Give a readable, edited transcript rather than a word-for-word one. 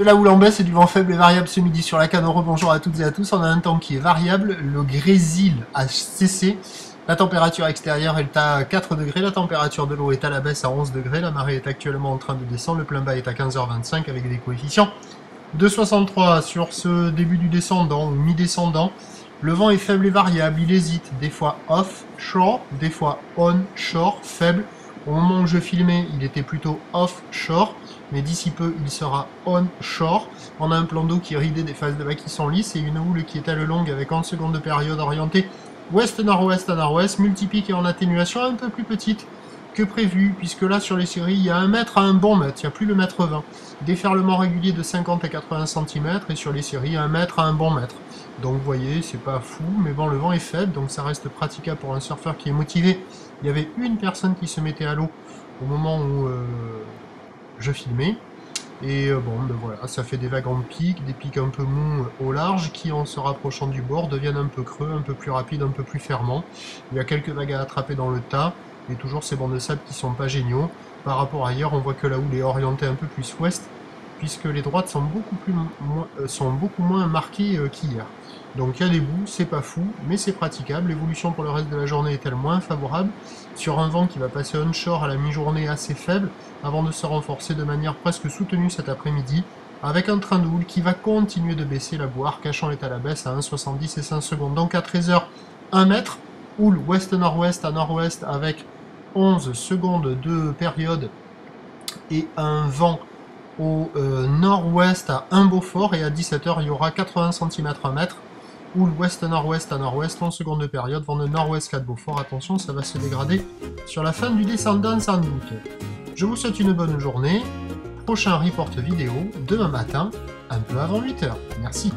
De la houle en baisse et du vent faible et variable ce midi sur la Canore. Bonjour à toutes et à tous. On a un temps qui est variable. Le grésil a cessé. La température extérieure est à 4 degrés. La température de l'eau est à la baisse à 11 degrés. La marée est actuellement en train de descendre. Le plein bas est à 15h25 avec des coefficients de 63 sur ce début du descendant ou mi-descendant. Le vent est faible et variable. Il hésite. Des fois off-shore, des fois on-shore, faible. Au moment où je filmais, il était plutôt off-shore, mais d'ici peu, il sera on-shore. On a un plan d'eau qui est ridé, des phases de bas qui sont lisses, et une houle qui est à le longue avec 11 secondes de période orientée ouest-nord-ouest à nord-ouest, multipique et en atténuation un peu plus petite que prévu, puisque là, sur les séries, il y a 1 mètre à un bon mètre, il n'y a plus le mètre 20. Déferlement régulier de 50 à 80 cm, et sur les séries, 1 mètre à un bon mètre. Donc vous voyez, c'est pas fou, mais bon, le vent est faible, donc ça reste praticable pour un surfeur qui est motivé. Il y avait une personne qui se mettait à l'eau au moment où je filmais. Et bon, ben voilà, ça fait des vagues en pic, des pics un peu mous au large, qui en se rapprochant du bord deviennent un peu creux, un peu plus rapides, un peu plus fermants. Il y a quelques vagues à attraper dans le tas, et toujours ces bancs de sable qui sont pas géniaux. Par rapport à ailleurs, on voit que la houle est orientée un peu plus ouest, puisque les droites sont beaucoup moins marquées qu'hier. Donc il y a des bouts, c'est pas fou, mais c'est praticable. L'évolution pour le reste de la journée est-elle moins favorable, sur un vent qui va passer onshore à la mi-journée assez faible, avant de se renforcer de manière presque soutenue cet après-midi, avec un train de houle qui va continuer de baisser. La boue Arcachon est à la baisse à 1,70 et 5 secondes. Donc à 13h, 1 mètre, houle ouest-nord-ouest à nord-ouest avec 11 secondes de période et un vent au nord-ouest à 1 Beaufort, et à 17h il y aura 80 cm 1 mètre, houle ouest-nord-ouest à nord-ouest, 11 secondes de période, vent de nord-ouest 4 Beaufort. Attention, ça va se dégrader sur la fin du descendant sans doute. Je vous souhaite une bonne journée, prochain report vidéo demain matin, un peu avant 8h. Merci.